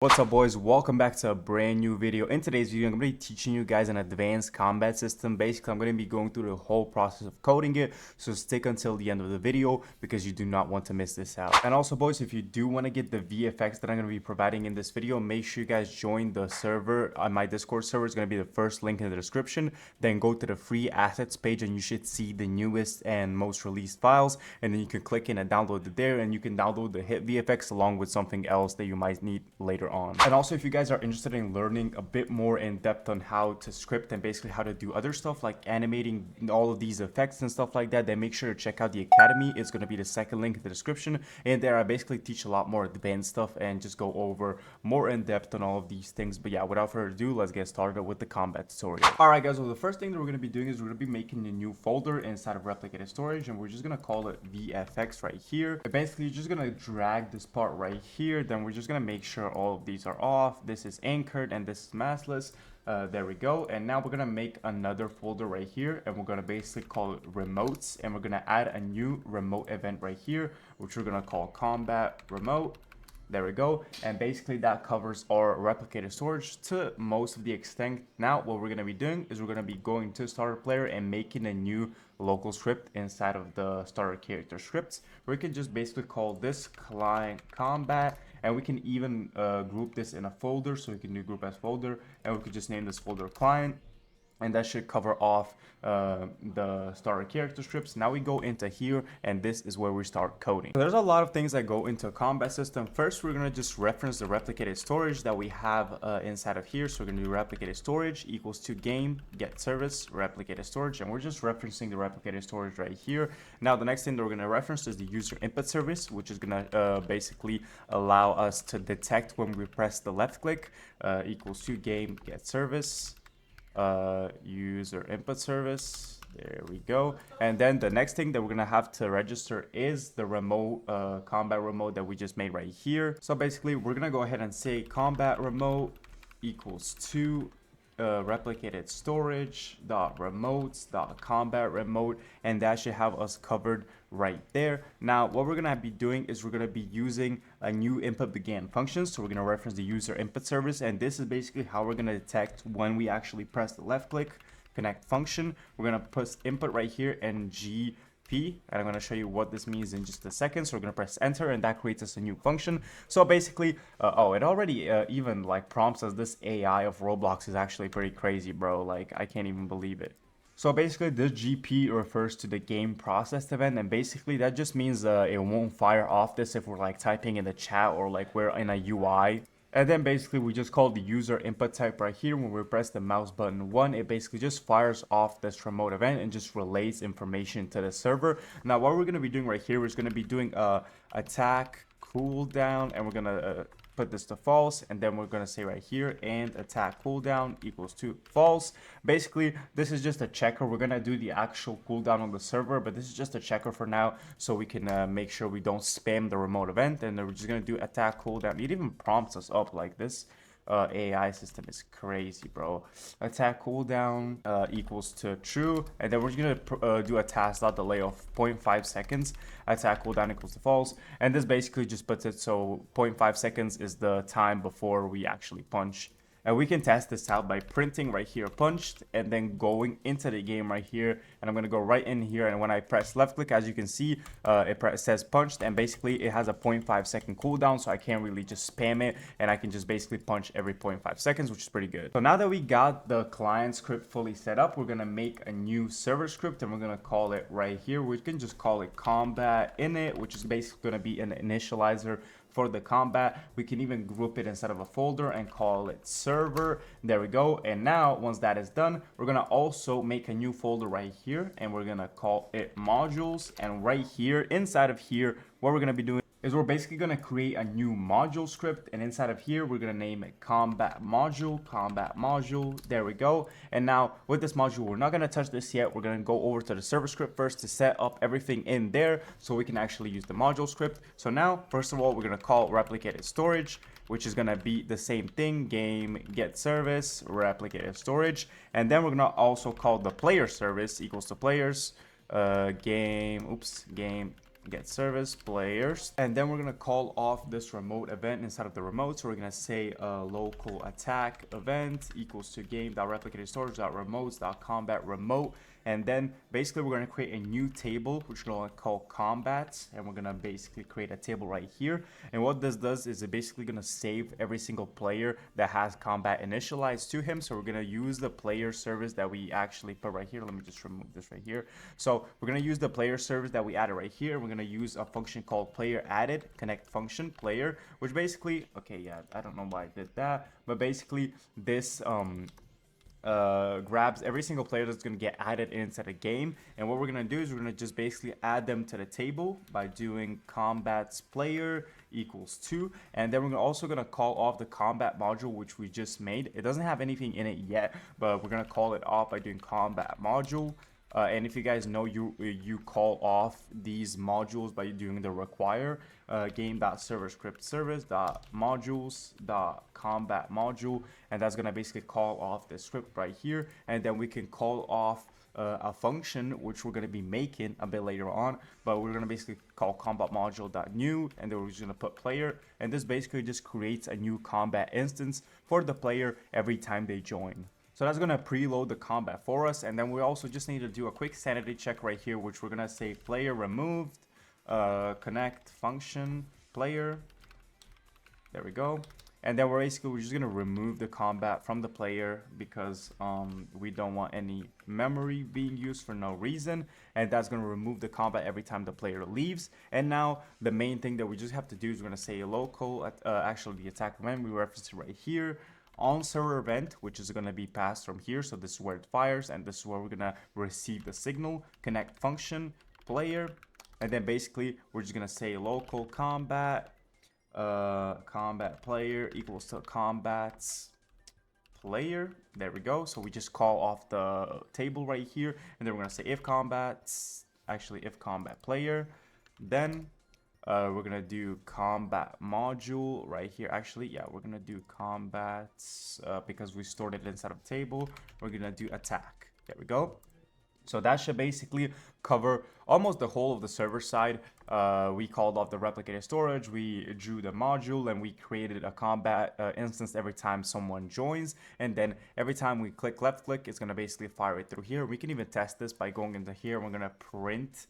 What's up, boys? Welcome back to a brand new video. In today's video, I'm going to be teaching you guys an advanced combat system. Basically, I'm going to be going through the whole process of coding it, so stick until the end of the video because you do not want to miss this out. And also, boys, if you do want to get the VFX that I'm going to be providing in this video, make sure you guys join the server on my Discord server. It's going to be the first link in the description. Then go to the free assets page and you should see the newest and most released files, and then you can click in and download it there, and you can download the hit VFX along with something else that you might need later on. And also, if you guys are interested in learning a bit more in depth on how to script and basically how to do other stuff like animating all of these effects and stuff like that, then make sure to check out the academy. It's going to be the second link in the description, and there I basically teach a lot more advanced stuff and just go over more in depth on all of these things. But yeah, without further ado, let's get started with the combat tutorial. Alright guys, well the first thing that we're going to be doing is we're going to be making a new folder inside of replicated storage, and we're just going to call it VFX right here. And basically you're just going to drag this part right here, then we're just going to make sure all of these are off. This is anchored and this is maskless. There we go. And now we're gonna make another folder right here, and we're gonna basically call it remotes, and we're gonna add a new remote event right here, which we're gonna call combat remote. There we go. And basically that covers our replicated storage to most of the extent. Now what we're going to be doing is we're going to be going to starter player and making a new local script inside of the starter character scripts, where we can just basically call this client combat, and we can even group this in a folder. So we can do group as folder, and we could just name this folder client, and that should cover off the starter character scripts. Now we go into here, and this is where we start coding. So there's a lot of things that go into a combat system. First, we're gonna just reference the replicated storage that we have inside of here. So we're gonna do replicated storage equals to game get service replicated storage, and we're just referencing the replicated storage right here. Now the next thing that we're gonna reference is the user input service, which is gonna basically allow us to detect when we press the left click, equals to game get service user input service. There we go. And then the next thing that we're gonna have to register is the remote combat remote that we just made right here. So basically we're gonna go ahead and say combat remote equals to replicated storage dot remotes dot combat remote, and that should have us covered right there. Now what we're gonna be doing is we're gonna be using a new input began function. So we're gonna reference the user input service, and this is basically how we're gonna detect when we actually press the left click connect function. We're gonna put input right here and GP, and I'm going to show you what this means in just a second. So we're going to press enter, and that creates us a new function. So basically oh, it already even like prompts us. This AI of Roblox is actually pretty crazy, bro. Like I can't even believe it. So basically this GP refers to the game processed event, and basically that just means it won't fire off this if we're like typing in the chat or like we're in a UI. And then basically we just call the user input type right here. When we press the mouse button 1, it basically just fires off this remote event and just relays information to the server. Now what we're going to be doing right here is going to be doing a attack cooldown, and we're going to put this to false, and then we're going to say right here and attack cooldown equals to false. Basically this is just a checker. We're going to do the actual cooldown on the server, but this is just a checker for now, so we can make sure we don't spam the remote event. And then we're just going to do attack cooldown. It even prompts us up like this. AI system is crazy, bro. Attack cooldown equals to true, and then we're gonna do a task dot delay of 0.5 seconds. Attack cooldown equals to false, and this basically just puts it so 0.5 seconds is the time before we actually punch. And we can test this out by printing right here punched, and then going into the game right here, and I'm going to go right in here, and when I press left click, as you can see, it says punched, and basically it has a 0.5 second cooldown, so I can't really just spam it, and I can just basically punch every 0.5 seconds, which is pretty good. So now that we got the client script fully set up, we're going to make a new server script, and we're going to call it right here. We can just call it combat init, which is basically going to be an initializer for the combat. We can even group it inside of a folder and call it server. There we go. And now once that is done, we're gonna also make a new folder right here, and we're gonna call it modules. And right here inside of here, what we're gonna be doing is we're basically going to create a new module script, and inside of here we're going to name it combat module. There we go. And now with this module, we're not going to touch this yet. We're going to go over to the server script first to set up everything in there so we can actually use the module script. So now first of all, we're going to call replicated storage, which is going to be the same thing, game get service replicated storage. And then we're going to also call the player service equals to players game get service players, and then we're gonna call off this remote event inside of the remote. So we're gonna say local attack event equals to game.replicated storage.remotes.combat remote, and then basically we're gonna create a new table which we're gonna call combats, and we're gonna basically create a table right here. And what this does is it basically gonna save every single player that has combat initialized to him. So we're gonna use the player service that we actually put right here. Let me just remove this right here. So we're gonna use the player service that we added right here. We're gonna use a function called player added connect function player, which basically, okay, yeah, I don't know why I did that, but basically this grabs every single player that's going to get added into the game. And what we're going to do is we're going to just basically add them to the table by doing combats player equals 2, and then we're also going to call off the combat module which we just made. It doesn't have anything in it yet, but we're going to call it off by doing combat module. And if you guys know, you call off these modules by doing the require game.server-script-service.modules.combat module, and that's gonna basically call off the script right here. And then we can call off a function which we're gonna be making a bit later on, but we're gonna basically call combat module.new, and then we're just gonna put player, and this basically just creates a new combat instance for the player every time they join. So that's going to preload the combat for us, and then we also just need to do a quick sanity check right here, which we're going to say player removed, connect function player. There we go. And then we're just going to remove the combat from the player because we don't want any memory being used for no reason, and that's going to remove the combat every time the player leaves. And now the main thing that we just have to do is we're going to say local, actually the attack event, we reference it right here. On server event, which is going to be passed from here, so this is where it fires, and this is where we're going to receive the signal. Connect function player, and then basically we're just going to say local combat combat player equals to combats player. There we go. So we just call off the table right here, and then we're going to say if combat player, then we're gonna do combat module right here. Actually, yeah, we're gonna do combats because we stored it inside of the table. We're gonna do attack. There we go. So that should basically cover almost the whole of the server side. We called off the replicated storage, we drew the module, and we created a combat instance every time someone joins. And then every time we click left click, it's gonna basically fire it through here. We can even test this by going into here. We're gonna print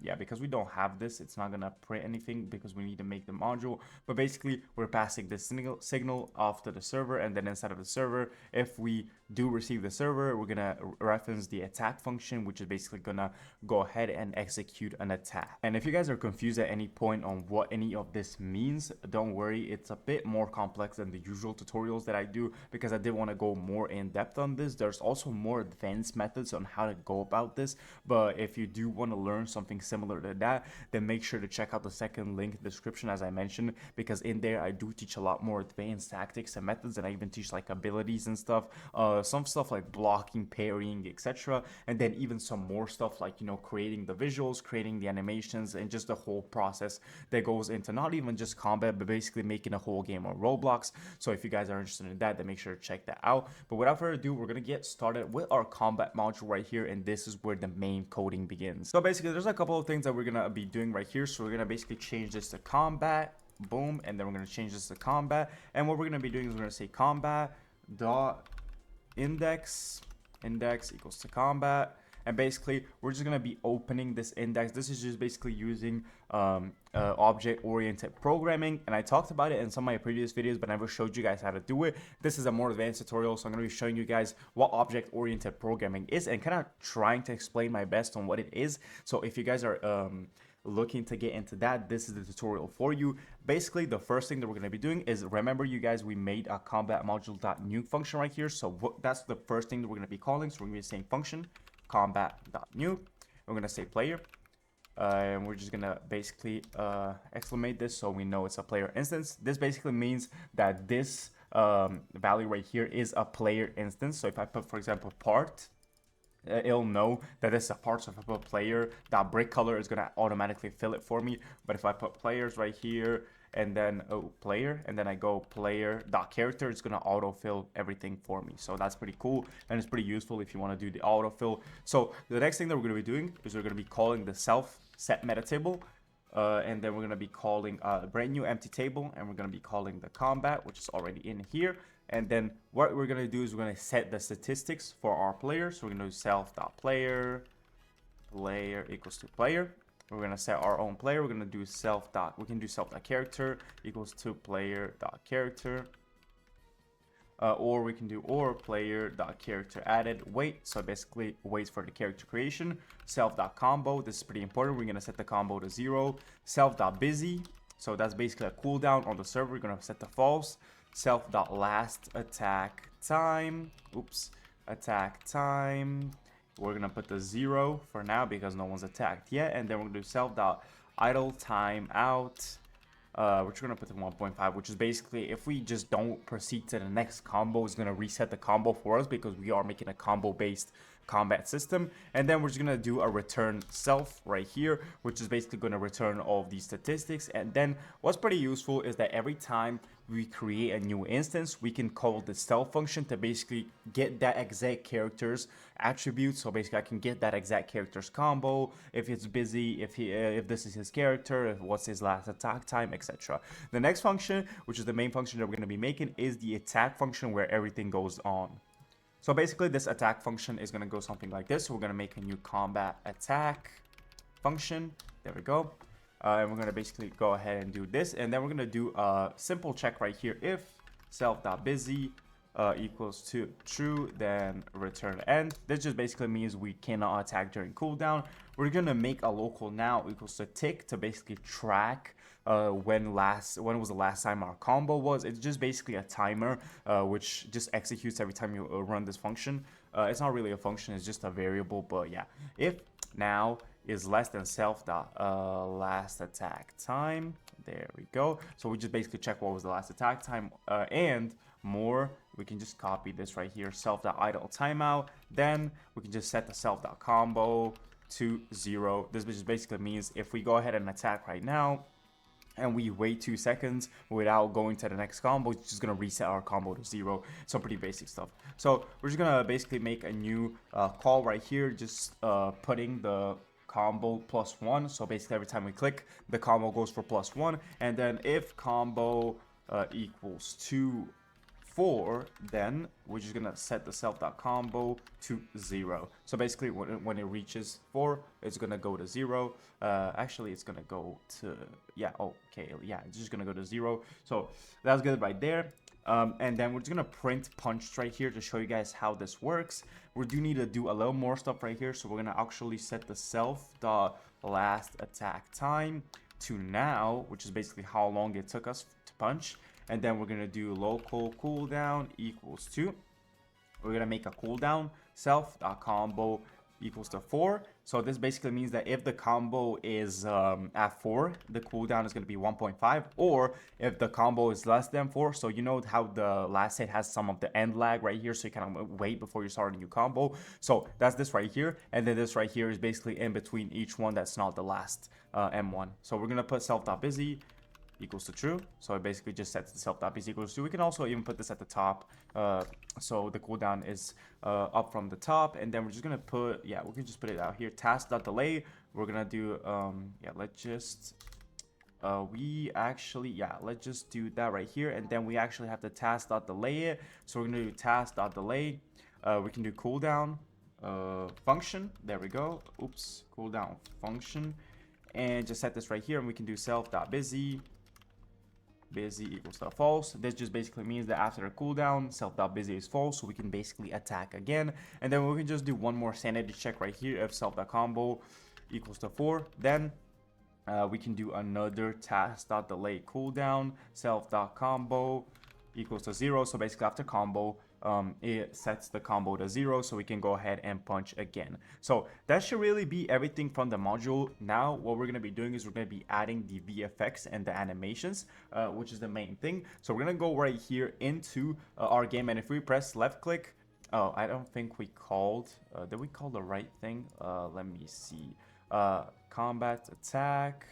yeah, because we don't have this, it's not gonna print anything because we need to make the module. But basically we're passing this signal off to the server, and then inside of the server, if we do receive the server, we're gonna reference the attack function, which is basically gonna go ahead and execute an attack. And if you guys are confused at any point on what any of this means, don't worry, it's a bit more complex than the usual tutorials that I do, because I did want to go more in depth on this. There's also more advanced methods on how to go about this, but if you do want to learn something similar to that, then make sure to check out the second link in the description, as I mentioned, because in there I do teach a lot more advanced tactics and methods, and I even teach like abilities and stuff, some stuff like blocking, parrying, etc., and then even some more stuff like, you know, creating the visuals, creating the animations, and just the whole process that goes into not even just combat, but basically making a whole game on Roblox. So if you guys are interested in that, then make sure to check that out. But without further ado, we're gonna get started with our combat module right here, and this is where the main coding begins. So basically there's a couple of things that we're gonna be doing right here. So we're gonna basically change this to combat, boom, and then we're gonna change this to combat. And what we're gonna be doing is we're gonna say combat dot index equals to combat, and basically we're just going to be opening this index. This is just basically using object-oriented programming, and I talked about it in some of my previous videos, but I never showed you guys how to do it. This is a more advanced tutorial, so I'm going to be showing you guys what object-oriented programming is and kind of trying to explain my best on what it is. So if you guys are looking to get into that, this is the tutorial for you. Basically, the first thing that we're going to be doing is, remember you guys, we made a combat module.new function right here. So that's the first thing that we're going to be calling. So we're going to be saying function combat.new. We're going to say player, and we're just going to basically exclamate this so we know it's a player instance. This basically means that this value right here is a player instance. So if I put, for example, part, it'll know that this is a part. So if I put player, that brick color is going to automatically fill it for me. But if I put players right here, and then player, and then I go player dot character, it's going to autofill everything for me. So that's pretty cool, and it's pretty useful if you want to do the autofill. So the next thing that we're going to be doing is we're going to be calling the self set meta table. And then we're going to be calling a brand new empty table, and we're going to be calling the combat, which is already in here. And then what we're going to do is we're going to set the statistics for our player. So we're going to do self.player, player equals to player. We're going to set our own player. We're going to do we can do self.character equals to player.character. Or we can do player.character added wait. So basically waits for the character creation. Self.combo, this is pretty important. We're gonna set the combo to 0. Self.busy, so that's basically a cooldown on the server. We're gonna set to false. Self.last attack time. Attack time. We're gonna put the 0 for now because no one's attacked yet. And then we're gonna do self.idle timeout. We're just gonna put the 1.5, which is basically if we just don't proceed to the next combo, it's gonna reset the combo for us because we are making a combo based combat system. And then we're just gonna do a return self right here, which is basically gonna return all of these statistics. And then what's pretty useful is that every time we create a new instance, we can call the self function to basically get that exact character's attributes. So basically I can get that exact character's combo, if it's busy, if this is his character, if what's his last attack time, etc. The next function, which is the main function that we're going to be making, is the attack function where everything goes on. So basically this attack function is going to go something like this. So we're going to make a new combat attack function. There we go. And we're going to basically go ahead and do this. And then we're going to do a simple check right here. If self.busy equals to true, then return end. This just basically means we cannot attack during cooldown. We're going to make a local now equals to tick to basically track when was the last time our combo was. It's just basically a timer which just executes every time you run this function. It's not really a function, it's just a variable, but yeah. If now is less than self dot last attack time, there we go. So we just basically check what was the last attack time, and more, we can just copy this right here, self.idle timeout. Then we can just set the self.combo to 0. This just basically means if we go ahead and attack right now and we wait 2 seconds without going to the next combo, it's just gonna reset our combo to 0. Some pretty basic stuff. So we're just gonna basically make a new call right here, just putting the combo +1. So basically every time we click, the combo goes for +1. And then if combo equals to 4, then we're just gonna set the self.combo to 0. So basically when it reaches 4, it's gonna go to 0. Actually it's gonna go to, yeah, okay, yeah, it's just gonna go to 0. So that's good right there. And then we're just gonna print punched right here to show you guys how this works. We do need to do a little more stuff right here. So we're gonna actually set the self.last attack time to now, which is basically how long it took us to punch. And then we're gonna do local cooldown equals to, we're gonna make a cooldown self.combo equals to 4. So this basically means that if the combo is at 4, the cooldown is going to be 1.5, or if the combo is less than 4, so you know how the last hit has some of the end lag right here, so you kind of wait before you start a new combo. So that's this right here, and then this right here is basically in between each one that's not the last M1. So we're going to put self.busy equals to true. So it basically just sets the self.busy equals to. We can also even put this at the top. So the cooldown is up from the top. And then we're just going to put, yeah, we can just put it out here. Task.delay. We're going to do, yeah, let's just, let's just do that right here. And then we actually have the task.delay it. So we're going to do task.delay. We can do cooldown function. There we go. Oops, cooldown function. And just set this right here. And we can do self.busy. Busy equals to false. This just basically means that after a cooldown, self.busy is false, so we can basically attack again. And then we can just do one more sanity check right here. If self.combo equals to 4, then we can do another task.delay cooldown self.combo equals to 0. So basically after combo, it sets the combo to 0, so we can go ahead and punch again. So that should really be everything from the module. Now what we're going to be doing is we're going to be adding the VFX and the animations, which is the main thing. So we're going to go right here into our game, and if we press left click, oh, I don't think we called, did we call the right thing? Let me see. Combat attack,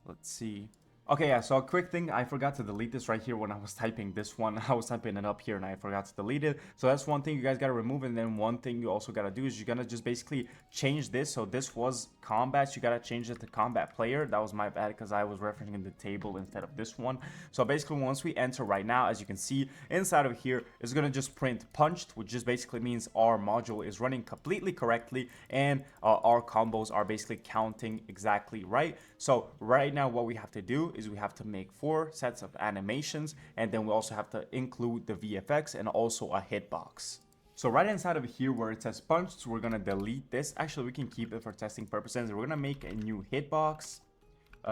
let's see. Okay, yeah, so a quick thing, I forgot to delete this right here when I was typing this one. I was typing it up here and I forgot to delete it. So that's one thing you guys gotta remove, and then one thing you also gotta do is you're gonna just basically change this. So this was combat, you gotta change it to combat player. That was my bad because I was referencing the table instead of this one. So basically once we enter right now, as you can see, inside of here is gonna just print punched, which just basically means our module is running completely correctly and our combos are basically counting exactly right. So right now what we have to do is we have to make 4 sets of animations, and then we also have to include the VFX and also a hitbox. So right inside of here where it says punched, we're gonna delete this. Actually, we can keep it for testing purposes. We're gonna make a new hitbox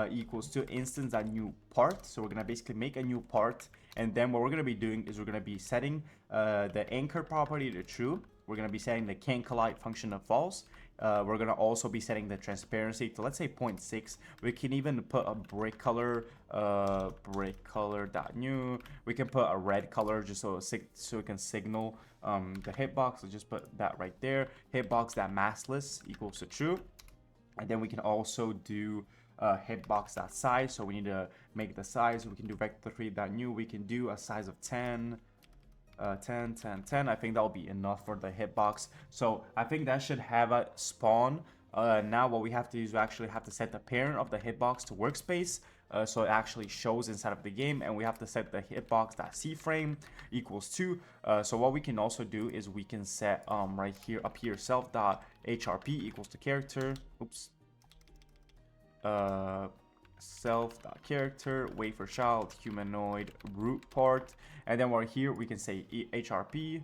equals to instance.new part. So we're gonna basically make a new part, and then what we're gonna be doing is we're gonna be setting the anchor property to true. We're gonna be setting the can't collide function to false. We're gonna also be setting the transparency to, let's say, 0.6. We can even put a brick color dot new. We can put a red color just so it can signal the hitbox. So just put that right there. Hitbox that maskless equals to true, and then we can also do hitbox.size. So we need to make the size. We can do vector3.new. We can do a size of 10. 10, 10, 10. I think that'll be enough for the hitbox. So I think that should have a spawn. Now what we have to do is we actually have to set the parent of the hitbox to workspace. So it actually shows inside of the game, and we have to set the hitbox.cframe equals 2. So what we can also do is we can set right here up here self.hrp equals to character. Oops. Self.character, wait for child, humanoid, root part, and then we're here we can say hrp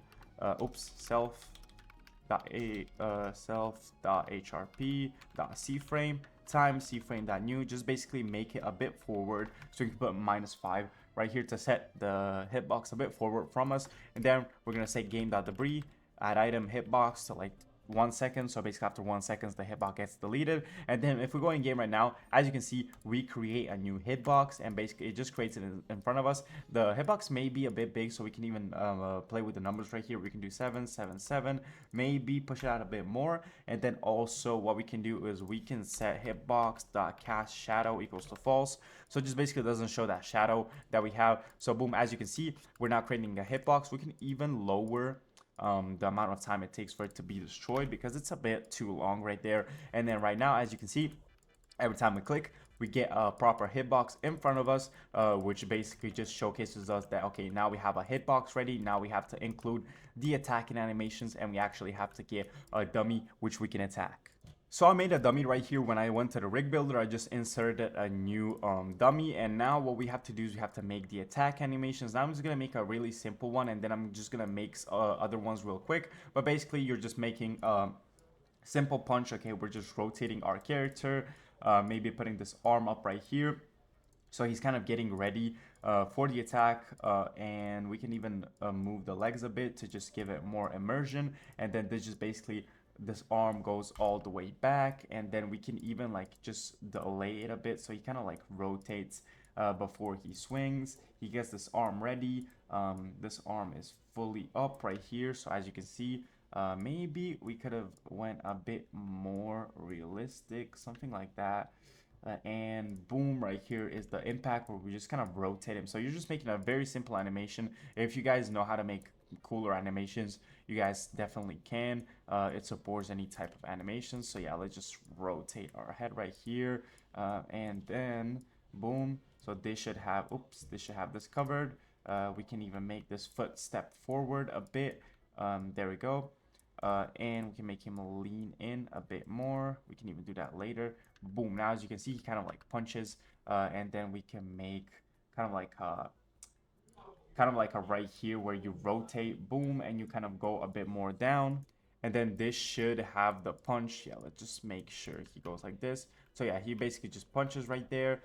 self.hrp.cframe times cframe.new. Just basically make it a bit forward, so you can put -5 right here to set the hitbox a bit forward from us, and then we're gonna say game.debris add item hitbox to like 1 second. So basically after 1 second the hitbox gets deleted, and then if we go in game right now, as you can see, we create a new hitbox, and basically it just creates it in front of us. The hitbox may be a bit big, so we can even play with the numbers right here. We can do 7 7 7, maybe push it out a bit more, and then also what we can do is we can set hitbox.cast shadow equals to false, so just basically doesn't show that shadow that we have. So boom, as you can see, we're now creating a hitbox. We can even lower the amount of time it takes for it to be destroyed because it's a bit too long right there. And then right now, as you can see, every time we click, we get a proper hitbox in front of us, which basically just showcases us that, okay, now we have a hitbox ready. Now we have to include the attacking animations, and we actually have to get a dummy which we can attack. So I made a dummy right here. When I went to the rig builder, I just inserted a new dummy, and now what we have to do is we have to make the attack animations. Now I'm just gonna make a really simple one, and then I'm just gonna make other ones real quick. But basically you're just making simple punch. Okay, we're just rotating our character, maybe putting this arm up right here, so he's kind of getting ready for the attack, and we can even move the legs a bit to just give it more immersion. And then this just basically, this arm goes all the way back, and then we can even like just delay it a bit, so he kind of like rotates before he swings. He gets this arm ready. This arm is fully up right here, so as you can see, maybe we could have went a bit more realistic, something like that. And boom, right here is the impact where we just kind of rotate him. So you're just making a very simple animation. If you guys know how to make cooler animations, you guys definitely can. It supports any type of animations. So yeah, let's just rotate our head right here, and then boom. So this should have, oops, this should have this covered. We can even make this foot step forward a bit. There we go. And we can make him lean in a bit more. We can even do that later. Boom. Now as you can see, he kind of like punches, and then we can make kind of like a right here where you rotate, boom, and you kind of go a bit more down. And then this should have the punch. Yeah, let's just make sure he goes like this. So yeah, he basically just punches right there.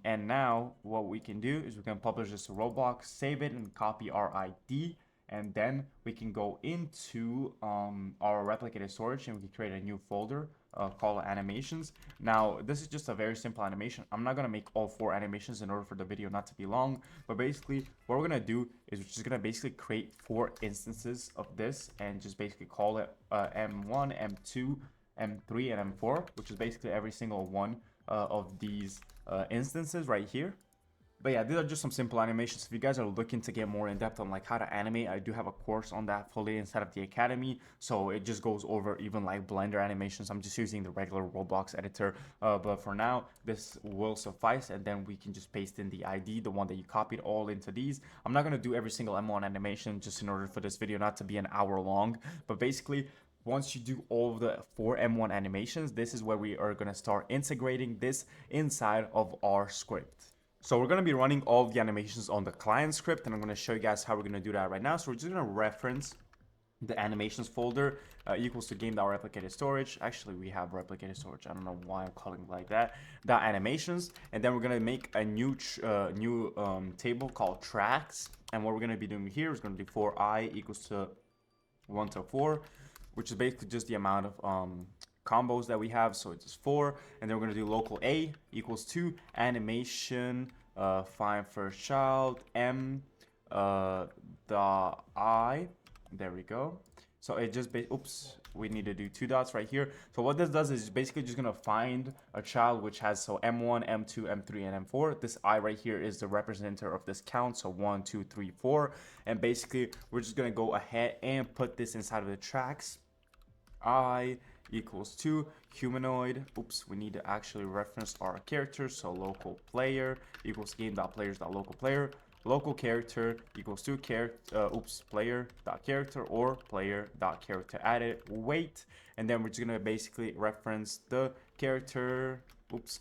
And now what we can do is we can publish this to Roblox, save it, and copy our ID. And then we can go into our replicated storage, and we can create a new folder called animations. Now this is just a very simple animation. I'm not gonna make all 4 animations in order for the video not to be long, but basically what we're gonna do is we're just gonna basically create 4 instances of this, and just basically call it M1, M2, M3, and M4, which is basically every single one of these instances right here. But yeah, these are just some simple animations. If you guys are looking to get more in depth on like how to animate, I do have a course on that fully inside of the academy. So it just goes over even like Blender animations. I'm just using the regular Roblox editor. But for now, this will suffice. And then we can just paste in the ID, the one that you copied, all into these. I'm not going to do every single M1 animation just in order for this video not to be an hour long. But basically, once you do all of the 4 M1 animations, this is where we are going to start integrating this inside of our script. So we're going to be running all of the animations on the client script, and I'm going to show you guys how we're going to do that right now. So we're just going to reference the animations folder equals to game.replicated storage. Actually, we have replicated storage. I don't know why I'm calling it like that. Dot animations, and then we're going to make a new table called tracks. And what we're going to be doing here is going to do for I equals to 1 to 4, which is basically just the amount of combos that we have. So it's just 4, and then we're going to do local A equals to animation find first child m the I. There we go. So it just oops, we need to do 2 dots right here. So what this does is basically just gonna find a child which has so m1, m2, m3, and m4. This I right here is the representative of this count, so 1, 2, 3, 4. And basically we're just gonna go ahead and put this inside of the tracks. I equals to humanoid. Oops, we need to actually reference our character. So local player equals game.players.local player. Local character equals to player.character or player.character added weight. And then we're just gonna basically reference the character,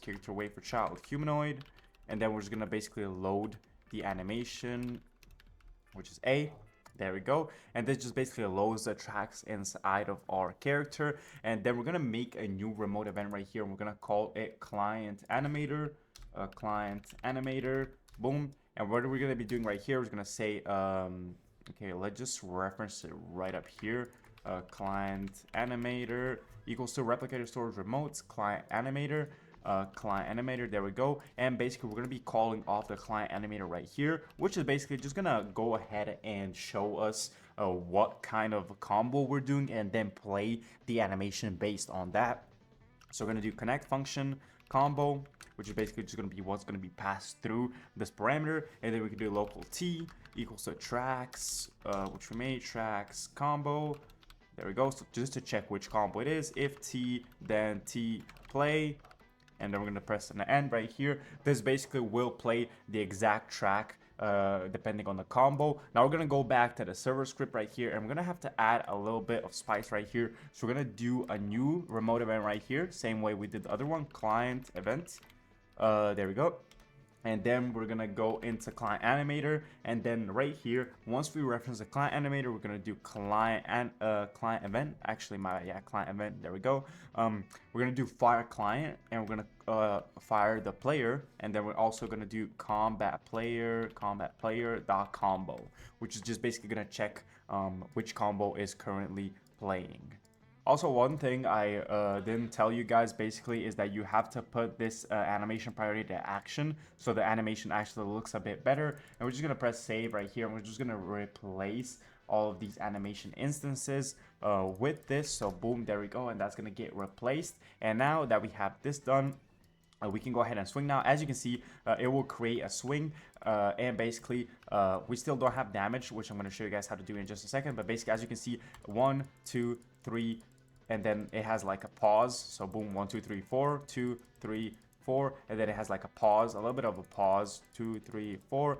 character weight for child humanoid. And then we're just gonna basically load the animation, which is A. There we go. And this just basically loads the tracks inside of our character. And then we're gonna make a new remote event right here, and we're gonna call it client animator. Boom. And what we're gonna be doing right here is gonna say, okay, let's just reference it right up here. Client animator equals to replicator storage remotes, client animator. There we go. And basically we're going to be calling off the client animator right here, which is basically just going to go ahead and show us what kind of combo we're doing and then play the animation based on that. So we're going to do connect function combo, which is basically just going to be what's going to be passed through this parameter. And then we can do local t equals to tracks, which we made tracks combo. There we go. So just to check which combo it is, if t, then t play. And then we're going to press an end right here. This basically will play the exact track depending on the combo. Now we're going to go back to the server script right here, and we're going to have to add a little bit of spice right here. So we're going to do a new remote event right here, same way we did the other one, client event. There we go. And then we're gonna go into client animator, and then right here, once we reference the client animator, we're gonna do client event. Actually, client event. There we go. We're gonna do fire client, and we're gonna fire the player, and then we're also gonna do combat player dot combo, which is just basically gonna check which combo is currently playing. Also, one thing I didn't tell you guys basically is that you have to put this animation priority to action, so the animation actually looks a bit better. And we're just gonna press save right here, and we're just gonna replace all of these animation instances with this. So boom, there we go, and that's gonna get replaced. And now that we have this done, we can go ahead and swing now. As you can see, it will create a swing, and basically we still don't have damage, which I'm going to show you guys how to do in just a second. But basically, as you can see, 1, 2, 3, and then it has like a pause. So boom, 1, 2, 3, 4, 2, 3, 4, and then it has like a pause, a little bit of a pause, 2, 3, 4.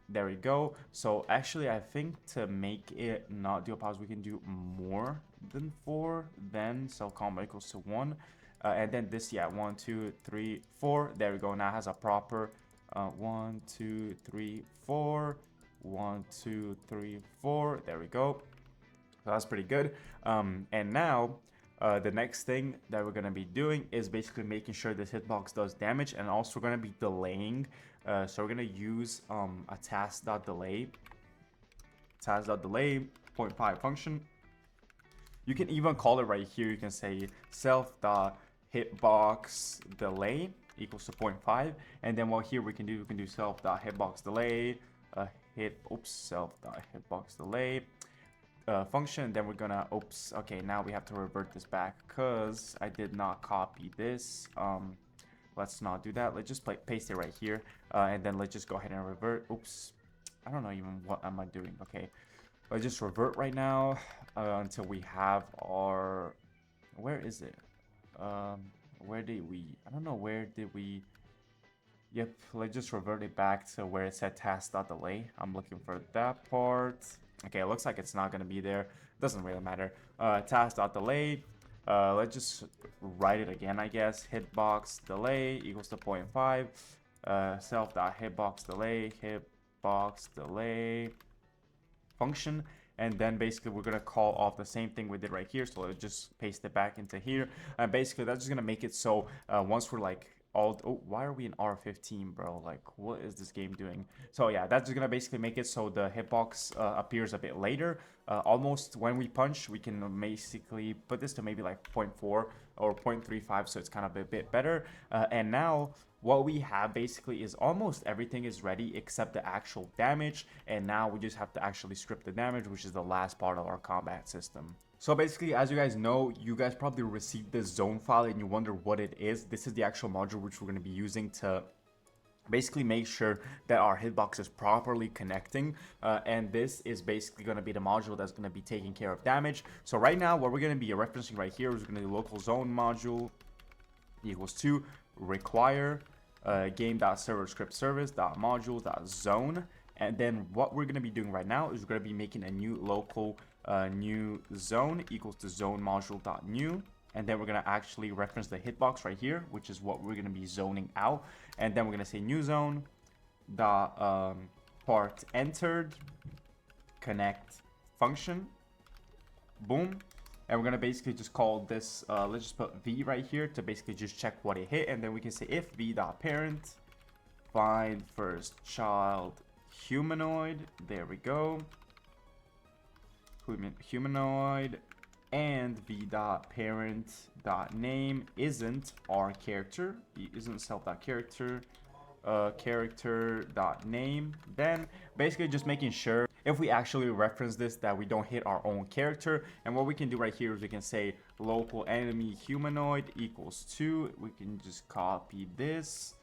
There we go. So actually, I think to make it not do a pause, we can do more than 4. Then so combo equals to 1. And then this, 1, 2, 3, 4. There we go. Now it has a proper 1, 2, 3, 4. 1, 2, 3, 4. There we go. So that's pretty good. And now the next thing that we're going to be doing is basically making sure this hitbox does damage, and also we're going to be delaying. So we're going to use a task.delay 0.5 function. You can even call it right here. You can say self.hitbox delay equals to 0.5, and then what here we can do self.hitbox delay self.hitbox delay function. Then we're gonna okay, now we have to revert this back because I did not copy this. let's not do that. Let's just paste it right here, and then let's just go ahead and revert. Oops, I don't know even what am I doing. Okay, let's just revert right now until we have our, where is it? Where did we, I don't know, where did we, yep, let's just revert it back to where it said task.delay. I'm looking for that part. Okay, it looks like it's not going to be there. Doesn't really matter. Task.delay. Let's just write it again, I guess. Hitbox delay equals to 0.5. Self.hitbox delay, hitbox delay function. And then basically we're gonna call off the same thing we did right here. So let's just paste it back into here. And basically that's just gonna make it so once we're like all, oh, why are we in R15, bro? Like, what is this game doing? So yeah, that's just gonna basically make it so the hitbox appears a bit later. Almost when we punch, we can basically put this to maybe like 0.4 or 0.35, so it's kind of a bit better. And now what we have basically is almost everything is ready except the actual damage, and now we just have to actually script the damage, which is the last part of our combat system. So basically, as you guys know, you guys probably received this zone file and you wonder what it is. This is the actual module which we're going to be using to basically make sure that our hitbox is properly connecting, and this is basically going to be the module that's going to be taking care of damage. So right now what we're going to be referencing right here is we're going to do local zone module equals to require game.server-script-service.modules.zone. And then what we're going to be doing right now is we're going to be making a new local new zone equals to zone module.new. And then we're going to actually reference the hitbox right here, which is what we're going to be zoning out. And then we're going to say new zone dot part entered connect function. Boom. And we're going to basically just call this, let's just put v right here to basically just check what it hit. And then we can say if v.parent find first child humanoid. There we go. Humanoid. And v.parent.name isn't our character. Isn't self.character. Character.name. Then basically just making sure if we actually reference this that we don't hit our own character. And what we can do right here is we can say local enemy humanoid equals 2. We can just copy this,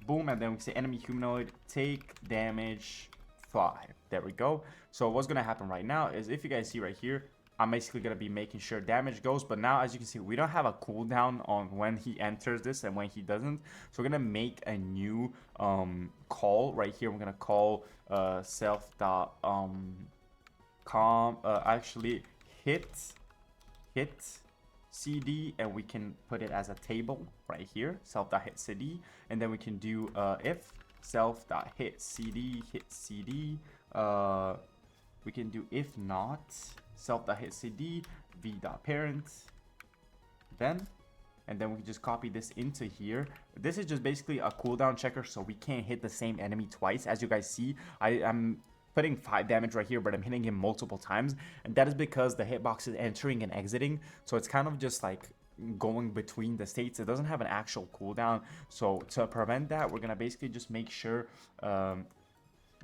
boom, and then we say enemy humanoid take damage 5. There we go. So what's gonna happen right now is, if you guys see right here, I'm basically going to be making sure damage goes. But now, as you can see, we don't have a cooldown on when he enters this and when he doesn't. So we're going to make a new call right here. We're going to call actually hit cd, and we can put it as a table right here, self.hit cd. And then we can do if self.hit cd hit cd. We can do if not self.hit cd v.parent then, and then we can just copy this into here. This is just basically a cooldown checker, so we can't hit the same enemy twice. As you guys see, I'm putting 5 damage right here, but I'm hitting him multiple times, and that is because the hitbox is entering and exiting, so it's kind of just like going between the states. It doesn't have an actual cooldown. So to prevent that, we're gonna basically just make sure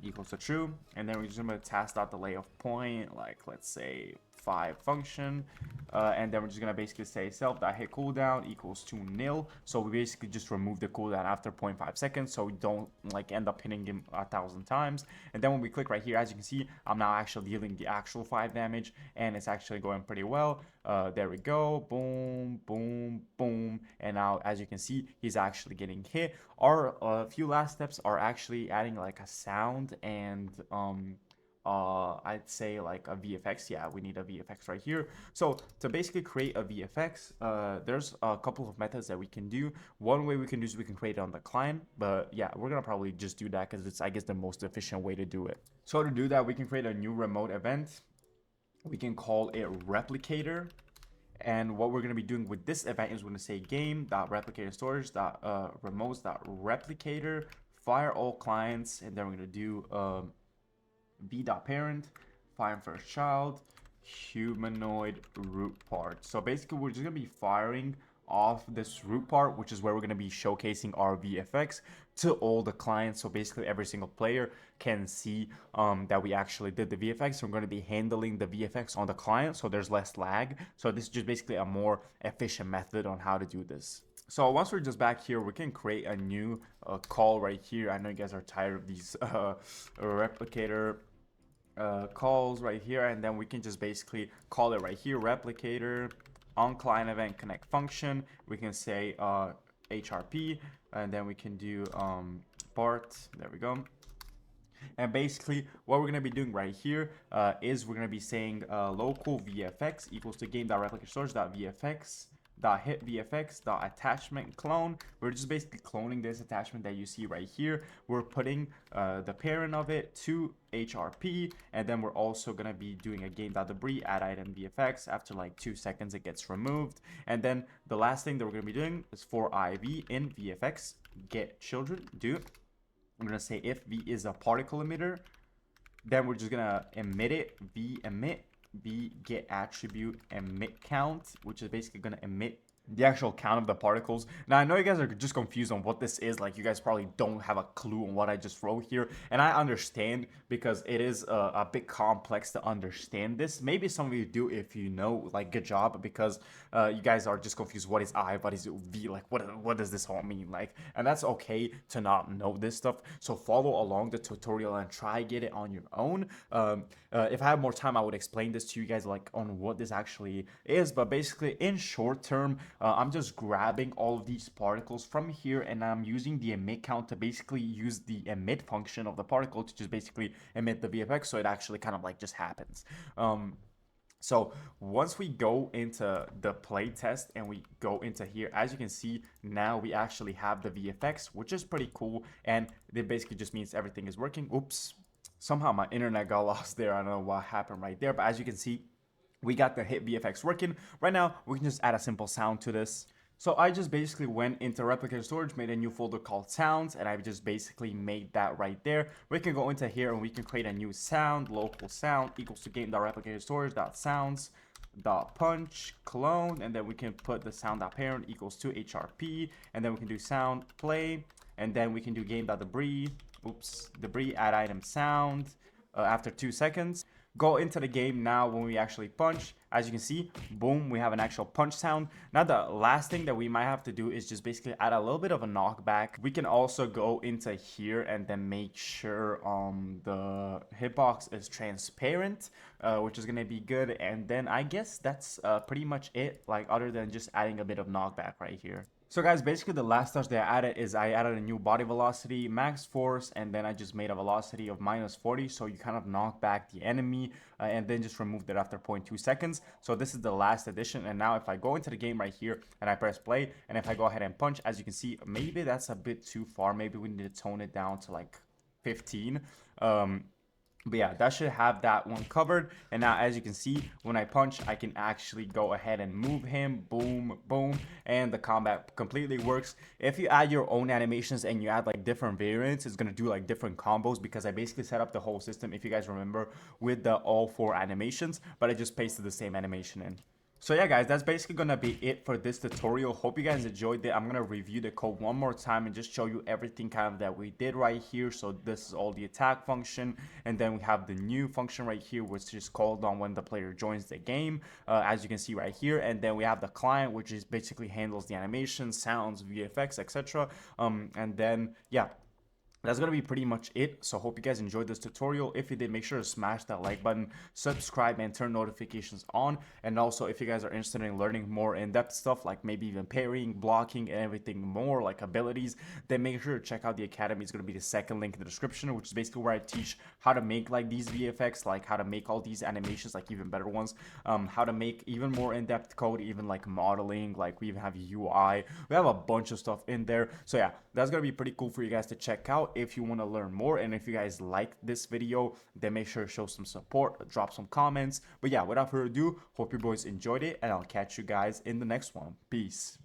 equals to true, and then we're just gonna task.delay of point, like let's say 5 function, and then we're just gonna basically say self.hit cooldown equals to nil. So we basically just remove the cooldown after 0.5 seconds, so we don't like end up hitting him 1,000 times. And then when we click right here, as you can see, I'm now actually dealing the actual 5 damage, and it's actually going pretty well. There we go, boom, boom, boom, and now as you can see, he's actually getting hit. Our few last steps are actually adding like a sound and I'd say like a VFX. Yeah, we need a VFX right here. So to basically create a VFX, there's a couple of methods that we can do. One way we can do is we can create it on the client, but yeah, we're gonna probably just do that because it's, I guess, the most efficient way to do it. So to do that, we can create a new remote event. We can call it replicator. And what we're going to be doing with this event is we're going to say game.replicator storage.remotes.replicator, fire all clients, and then we're going to do v.parent, find first child, humanoid root part. So basically we're just going to be firing off this root part, which is where we're going to be showcasing our VFX to all the clients. So basically every single player can see that we actually did the VFX. So we're going to be handling the VFX on the client, so there's less lag. So this is just basically a more efficient method on how to do this. So once we're just back here, we can create a new call right here. I know you guys are tired of these replicator calls right here, and then we can just basically call it right here, replicator on client event connect function. We can say HRP, and then we can do BART. There we go. And basically what we're going to be doing right here is we're going to be saying local VFX equals to game.replicatorStorage.vfx hit VFX attachment clone. We're just basically cloning this attachment that you see right here. We're putting the parent of it to HRP, and then we're also going to be doing a game.debris add item VFX. After like 2 seconds it gets removed, and then the last thing that we're going to be doing is for IV in VFX get children do. I'm going to say if V is a particle emitter, then we're just going to emit it, V emit, V get attribute emit count, which is basically going to emit the actual count of the particles. Now, I know you guys are just confused on what this is. Like, you guys probably don't have a clue on what I just wrote here. And I understand, because it is a bit complex to understand this. Maybe some of you do if you know, like, good job, because you guys are just confused. What is I? What is V? Like, what does this all mean? Like, and that's okay to not know this stuff. So follow along the tutorial and try get it on your own. If I had more time, I would explain this to you guys, like, on what this actually is. But basically, in short term, I'm just grabbing all of these particles from here, and I'm using the emit count to basically use the emit function of the particle to just basically emit the VFX, so it actually kind of like just happens. So once we go into the play test and we go into here, as you can see, now we actually have the VFX, which is pretty cool, and it basically just means everything is working. Oops, somehow my internet got lost there. I don't know what happened right there, but as you can see, we got the hit VFX working. Right now, we can just add a simple sound to this. So I just basically went into replicator storage, made a new folder called sounds, and I just basically made that right there. We can go into here and we can create a new sound, local sound equals to game.replicatorStorage.sounds.punch clone, and then we can put the sound.parent equals to HRP, and then we can do sound play, and then we can do game.debris, debris add item sound after 2 seconds. Go into the game now. When we actually punch, as you can see, boom, we have an actual punch sound. Now the last thing that we might have to do is just basically add a little bit of a knockback. We can also go into here and then make sure the hitbox is transparent, which is going to be good. And then I guess that's pretty much it, like, other than just adding a bit of knockback right here. So guys, basically the last touch that I added is I added a new body velocity, max force, and then I just made a velocity of -40, so you kind of knock back the enemy, and then just removed it after 0.2 seconds. So this is the last addition, and now if I go into the game right here and I press play, and if I go ahead and punch, as you can see, maybe that's a bit too far. Maybe we need to tone it down to like 15. But yeah, that should have that one covered. And now, as you can see, when I punch, I can actually go ahead and move him. Boom, boom. And the combat completely works. If you add your own animations and you add like different variants, it's going to do like different combos, because I basically set up the whole system, if you guys remember, with the all 4 animations, but I just pasted the same animation in. So yeah guys, that's basically gonna be it for this tutorial. Hope you guys enjoyed it. I'm gonna review the code one more time and just show you everything kind of that we did right here. So this is all the attack function, and then we have the new function right here, which is called on when the player joins the game, as you can see right here. And then we have the client, which is basically handles the animation, sounds, VFX, etc. And then yeah, that's gonna be pretty much it. So hope you guys enjoyed this tutorial. If you did, make sure to smash that like button, subscribe, and turn notifications on. And also, if you guys are interested in learning more in-depth stuff, like maybe even parrying, blocking, and everything more, like abilities, then make sure to check out the academy. It's gonna be the second link in the description, which is basically where I teach how to make like these VFX, like how to make all these animations, like even better ones, how to make even more in-depth code, even like modeling, like we even have UI. We have a bunch of stuff in there. So yeah, that's gonna be pretty cool for you guys to check out if you want to learn more. And if you guys liked this video, then make sure to show some support, drop some comments. But yeah, without further ado, hope you boys enjoyed it, and I'll catch you guys in the next one. Peace.